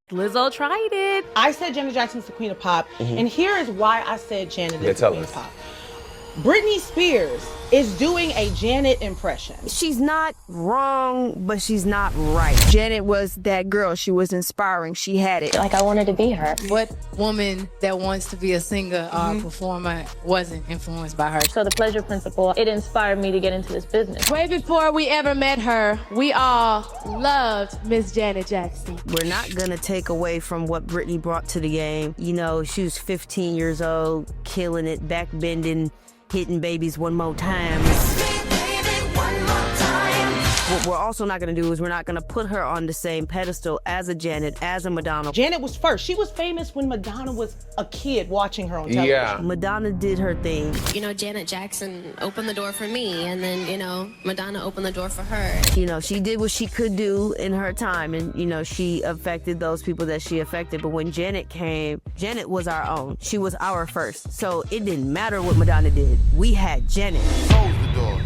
Lizzo tried it. I said Janet Jackson's the queen of pop, and here is why I said Janet is the queen of pop. Britney Spears is doing a Janet impression. She's not wrong, but she's not right. Janet was that girl. She was inspiring. She had it. Like, I wanted to be her. What woman that wants to be a singer or performer wasn't influenced by her? So the Pleasure Principle, it inspired me to get into this business. Way before we ever met her, we all loved Miss Janet Jackson. We're not gonna take away from what Britney brought to the game. You know, she was 15 years old, killing it, backbending, hitting babies one more time. What we're also not going to do is we're not going to put her on the same pedestal as a Janet, as a Madonna. Janet was first. She was famous when Madonna was a kid watching her on television. Yeah. Madonna did her thing. You know, Janet Jackson opened the door for me, and then, you know, Madonna opened the door for her. You know, she did what she could do in her time, and, you know, she affected those people that she affected. But when Janet came, Janet was our own. She was our first. So it didn't matter what Madonna did. We had Janet. Close the door.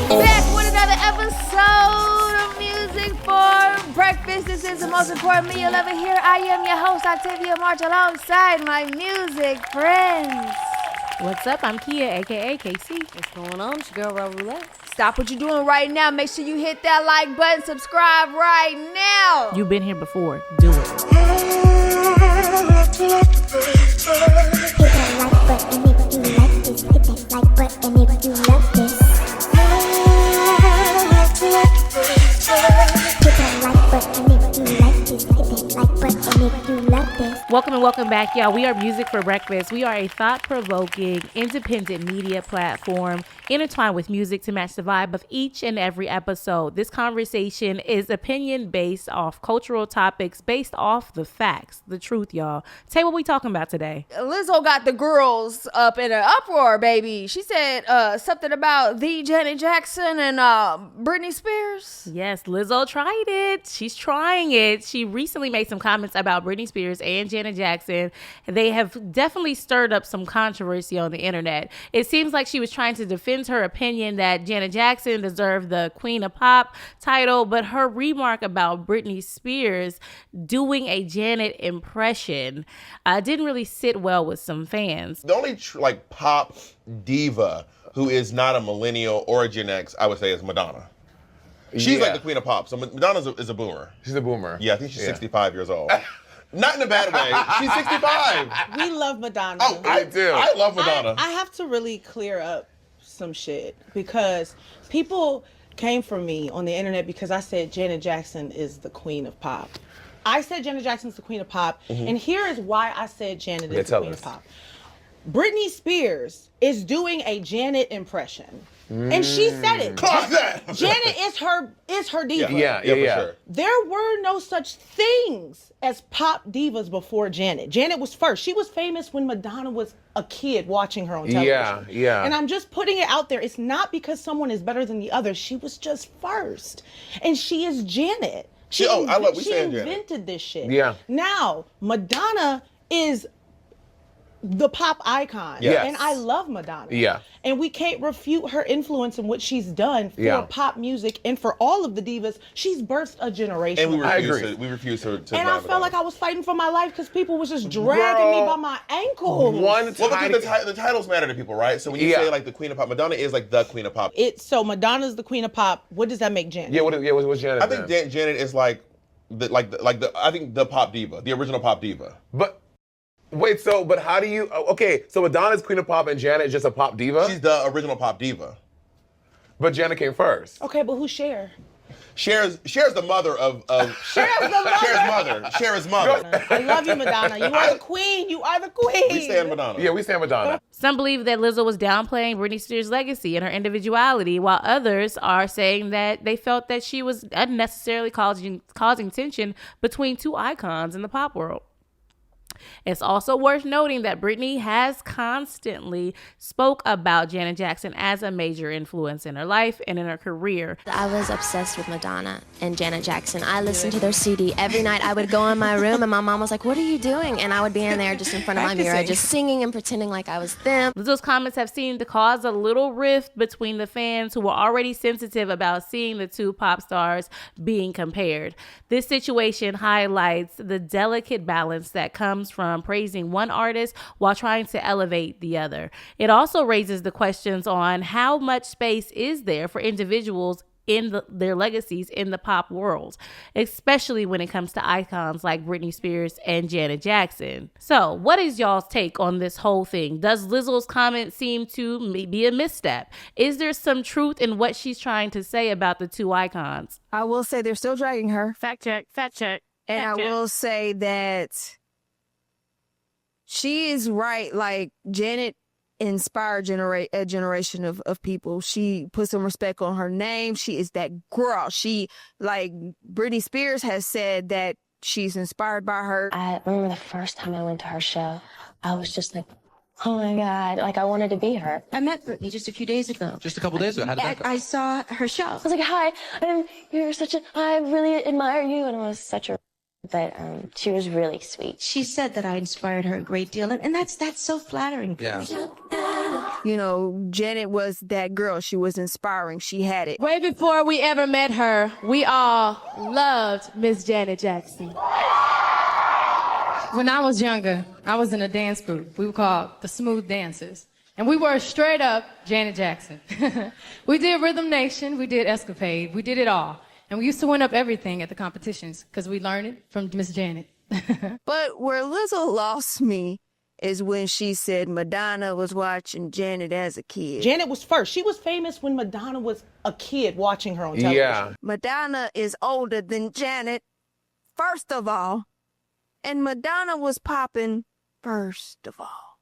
Back with another episode of Music for Breakfast. This is the most important meal you'll ever hear. I am your host, Octavia March, alongside my music friends. What's up? I'm Kia, a.k.a. KC. What's going on? It's your girl, Ro Roulette. Stop what you're doing right now. Make sure you hit that like button, subscribe right now. You've been here before. Do it. Hit that like button if you like this. Hit that like button if you love this. Hit that like button if you like this. Hit that like button if you love this. Welcome and welcome back, y'all. We are Music for Breakfast. We are a thought-provoking, independent media platform intertwined with music to match the vibe of each and every episode. This conversation is opinion based off cultural topics, based off the facts, the truth, y'all. Say what we talking about today. Lizzo got the girls up in an uproar, baby. She said something about the Janet Jackson and Britney Spears. Yes, Lizzo tried it. She's trying it. She recently made some comments about Britney Spears and Janet Jackson. They have definitely stirred up some controversy on the internet. It seems like she was trying to defend her opinion that Janet Jackson deserved the Queen of Pop title, but her remark about Britney Spears doing a Janet impression didn't really sit well with some fans. The only pop diva who is not a millennial or a Gen X, I would say, is Madonna. She's like the queen of pop. So Madonna is a boomer. She's a boomer. Yeah, I think she's 65 years old. Not in a bad way. She's 65. We love Madonna. Oh, I do. I love Madonna. I have to really clear up some shit because people came for me on the internet because I said Janet Jackson is the queen of pop. I said Janet Jackson's the queen of pop, and here is why I said Janet is the queen of pop. Britney Spears is doing a Janet impression. And she said it. Clock that. Janet is her diva. Yeah, for sure. There were no such things as pop divas before Janet. Janet was first. She was famous when Madonna was a kid watching her on television. Yeah. And I'm just putting it out there. It's not because someone is better than the other. She was just first. And she is Janet. She invented this shit. Yeah. Now, Madonna is the pop icon. Yes. And I love Madonna. Yeah. And we can't refute her influence and what she's done for pop music and for all of the divas. She's birthed a generation. And we refuse her to and I felt like I was fighting for my life because people was just dragging me by my ankles. Because the titles matter to people, right? So when you say like the queen of pop, Madonna is like the queen of pop. So Madonna's the queen of pop. What does that make Janet? What's Janet? I think Janet is I think the pop diva, the original pop diva. But wait, but how do you? Okay, so Madonna's queen of pop and Janet is just a pop diva. She's the original pop diva. But Janet came first. Okay, but who's Cher? Cher's the mother of Cher's the mother. Cher's mother. Cher's mother. I love you, Madonna. You are the queen. You are the queen. We stand Madonna. Yeah, we stand Madonna. Some believe that Lizzo was downplaying Britney Spears' legacy and her individuality, while others are saying that they felt that she was unnecessarily causing tension between two icons in the pop world. It's also worth noting that Britney has constantly spoke about Janet Jackson as a major influence in her life and in her career. I was obsessed with Madonna and Janet Jackson. I listened to their CD every night. I would go in my room and my mom was like, "What are you doing?" And I would be in there just in front of my mirror, just singing and pretending like I was them. Lizzo's comments have seemed to cause a little rift between the fans who were already sensitive about seeing the two pop stars being compared. This situation highlights the delicate balance that comes from praising one artist while trying to elevate the other. It also raises the questions on how much space is there for individuals in their legacies in the pop world, especially when it comes to icons like Britney Spears and Janet Jackson. So, what is y'all's take on this whole thing? Does Lizzo's comment seem to be a misstep? Is there some truth in what she's trying to say about the two icons? I will say they're still dragging her. Fact check. And I will say that she is right. Like, Janet inspired a generation of people. She put some respect on her name. She is that girl. She, like, Britney Spears has said that she's inspired by her. I remember the first time I went to her show, I was just like, oh my God, like I wanted to be her. I met Britney just a few days ago. Just a couple days ago? How did that go? I saw her show. I was like, hi, I really admire you. And it was such a, but she was really sweet. She said that I inspired her a great deal. And that's so flattering. Yeah. You know, Janet was that girl. She was inspiring. She had it. Way before we ever met her, we all loved Miss Janet Jackson. When I was younger, I was in a dance group. We were called the Smooth Dancers. And we were straight up Janet Jackson. We did Rhythm Nation, we did Escapade, we did it all. And we used to win up everything at the competitions because we learned it from Miss Janet. But where Lizzo lost me is when she said Madonna was watching Janet as a kid. Janet was first. She was famous when Madonna was a kid watching her on television. Yeah. Madonna is older than Janet, first of all. And Madonna was popping first of all.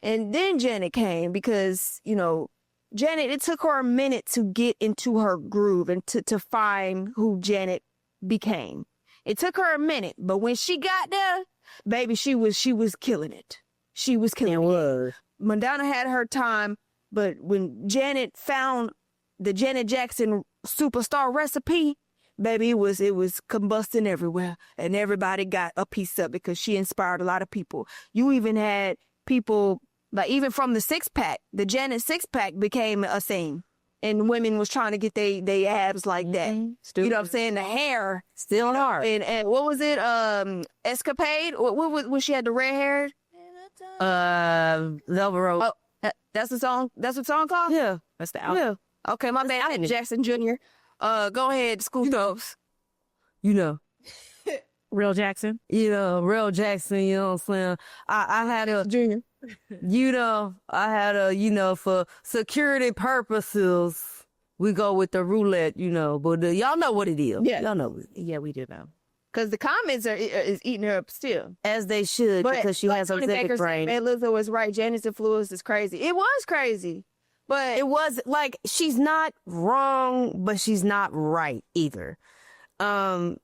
And then Janet came because, you know, Janet, it took her a minute to get into her groove and to find who Janet became. It took her a minute, but when she got there, baby, she was killing it. She was killing it. Madonna had her time, but when Janet found the Janet Jackson superstar recipe, baby, it was combusting everywhere, and everybody got a piece of it because she inspired a lot of people. You even had people, like, even from the six-pack, the Janet six-pack became a thing. And women was trying to get they abs like that. Stupid. You know what I'm saying? The hair. Still hard. And what was it? Escapade? What was when she had the red hair? Velvet Rope. Oh, that's the song? That's what the song called? Yeah. That's the album. Yeah. Okay, my bad. Jackson Jr. Go ahead, school those. You know. Real Jackson? You know, Real Jackson, you know what I'm saying? I had a Junior. You know, I had a, you know, for security purposes, we go with the roulette, you know, but y'all know what it is. Yeah. Y'all know. Yeah, we do know. Because the comments is eating her up still. As they should, But because she has a civic brain. Man, Lizzo was right. Janet's influence is crazy. It was crazy. But It was, like, she's not wrong, but she's not right either.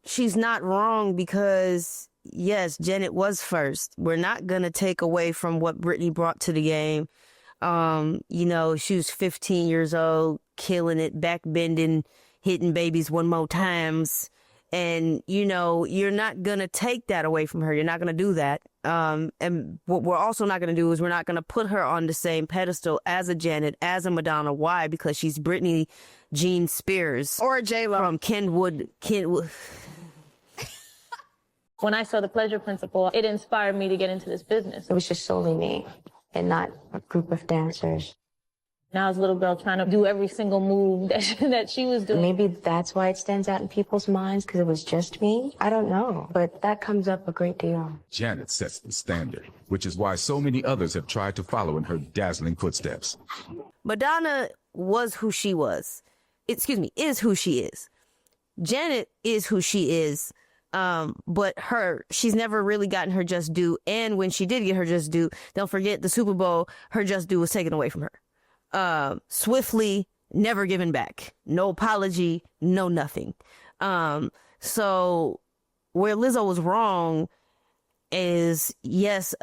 She's not wrong because, yes, Janet was first. We're not going to take away from what Britney brought to the game. You know, she was 15 years old, killing it, backbending, hitting babies one more times. And, you know, you're not going to take that away from her. You're not going to do that. And what we're also not going to do is we're not going to put her on the same pedestal as a Janet, as a Madonna. Why? Because she's Britney Jean Spears. or J-Lo. From Kenwood. When I saw the Pleasure Principle, it inspired me to get into this business. It was just solely me and not a group of dancers. And I was a little girl trying to do every single move that she was doing. Maybe that's why it stands out in people's minds, because it was just me. I don't know, but that comes up a great deal. Janet sets the standard, which is why so many others have tried to follow in her dazzling footsteps. Madonna was who she was. Is who she is. Janet is who she is. But she's never really gotten her just due. And when she did get her just due, don't forget the Super Bowl, her just due was taken away from her. Swiftly, never given back. No apology, no nothing. So where Lizzo was wrong, is, yes,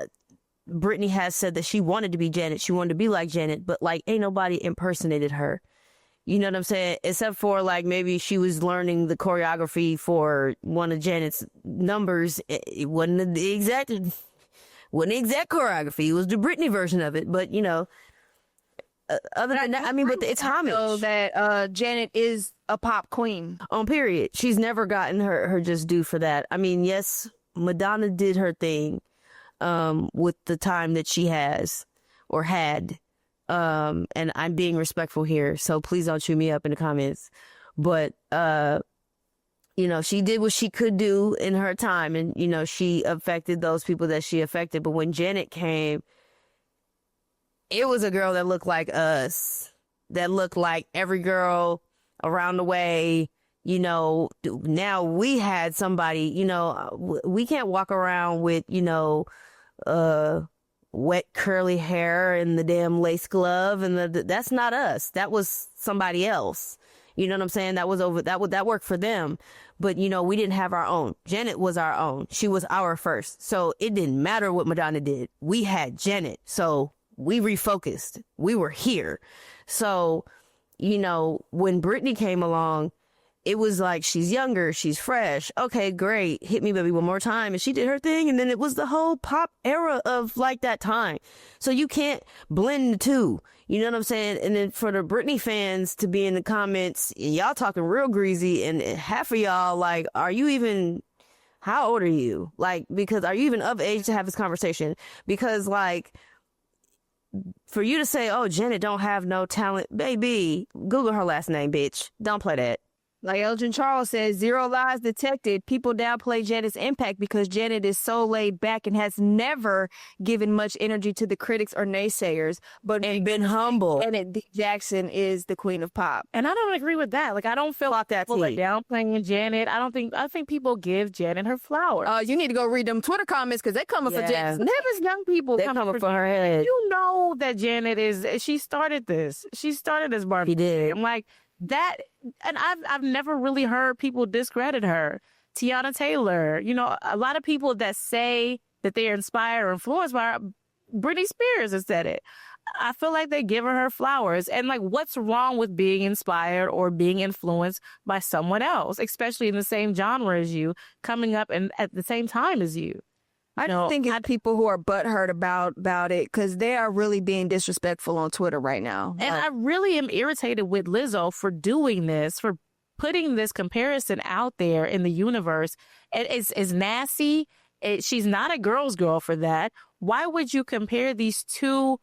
Britney has said that she wanted to be Janet. She wanted to be like Janet, but like ain't nobody impersonated her. You know what I'm saying? Except for like maybe she was learning the choreography for one of Janet's numbers. It wasn't the exact choreography. It was the Britney version of it. But you know, other than that, I mean, but it's homage. So that Janet is a pop queen. On period. She's never gotten her just due for that. I mean, yes, Madonna did her thing with the time that she has or had. And I'm being respectful here, so please don't chew me up in the comments. But, you know, she did what she could do in her time, and, you know, she affected those people that she affected. But when Janet came, it was a girl that looked like us, that looked like every girl around the way. You know, now we had somebody, you know, we can't walk around with, you know, wet curly hair and the damn lace glove, and that's not us. That was somebody else. You know what I'm saying? That worked for them. But you know, we didn't have our own. Janet was our own. She was our first. So it didn't matter what Madonna did. We had Janet. So we refocused. We were here. So, you know, when Britney came along, it was like, she's younger, she's fresh. Okay, great. Hit me, baby, one more time. And she did her thing. And then it was the whole pop era of like that time. So you can't blend the two. You know what I'm saying? And then for the Britney fans to be in the comments, y'all talking real greasy. And half of y'all like, how old are you? Like, because are you even of age to have this conversation? Because like, for you to say, oh, Janet don't have no talent, baby, Google her last name, bitch. Don't play that. Like Elgin Charles says, zero lies detected. People downplay Janet's impact because Janet is so laid back and has never given much energy to the critics or naysayers, but been humble. Janet Jackson is the queen of pop. And I don't agree with that. Like, I don't feel like that people are downplaying Janet. I think people give Janet her flowers. You need to go read them Twitter comments because they're coming for Janet. There's young people coming for her head. You know that Janet she started this. She started this Barbie. She did. I'm like, that, and I've never really heard people discredit her. Tiana Taylor, you know, a lot of people that say that they're inspired or influenced by her, Britney Spears has said it. I feel like they give her flowers. And like, what's wrong with being inspired or being influenced by someone else, especially in the same genre as you, coming up and at the same time as you? I think it's people who are butthurt about it because they are really being disrespectful on Twitter right now. And I really am irritated with Lizzo for doing this, for putting this comparison out there in the universe. It's nasty. She's not a girl's girl for that. Why would you compare these two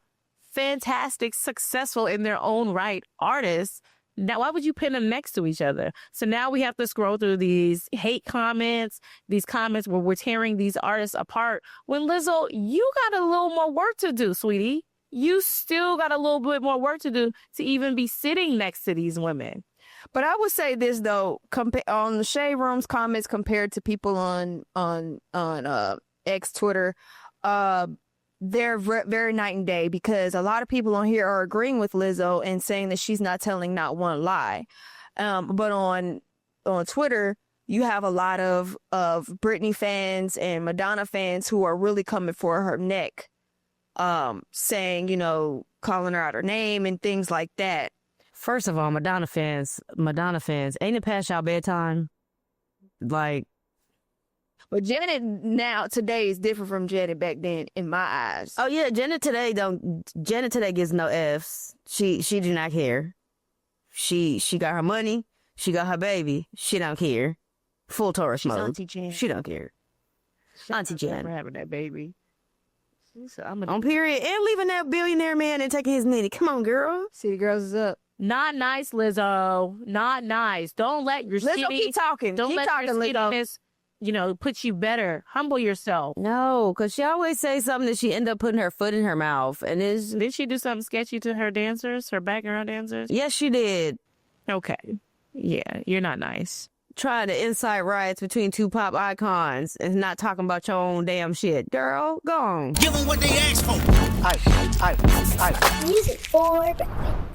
fantastic, successful in their own right artists? Now, why would you pin them next to each other? So now we have to scroll through these hate comments, these comments where we're tearing these artists apart. When Lizzo, you got a little more work to do, sweetie. You still got a little bit more work to do to even be sitting next to these women. But I would say this though, on the Shade Room's comments compared to people on X Twitter, they're very night and day because a lot of people on here are agreeing with Lizzo and saying that she's not telling not one lie. But on Twitter, you have a lot of Britney fans and Madonna fans who are really coming for her neck, saying, you know, calling her out her name and things like that. First of all, Madonna fans, ain't it past y'all bedtime? Like, but Janet today is different from Janet back then in my eyes. Oh yeah, Janet today gets no F's. She do not care. She got her money, she got her baby, she don't care. Full Taurus mode. Auntie Jan. She don't care. Auntie Jan. For having that baby. On period. And leaving that billionaire man and taking his money. Come on, girl. City Girls is up. Not nice, Lizzo. Not nice. Don't let your Lizzo keep talking. Don't let your skinniness, you know, put you better. Humble yourself. No, because she always say something that she end up putting her foot in her mouth. And did she do something sketchy to her dancers, her background dancers? Yes, she did. Okay. Yeah, you're not nice. Trying to incite riots between two pop icons and not talking about your own damn shit. Girl, go on. Give them what they asked for. Music for breakfast.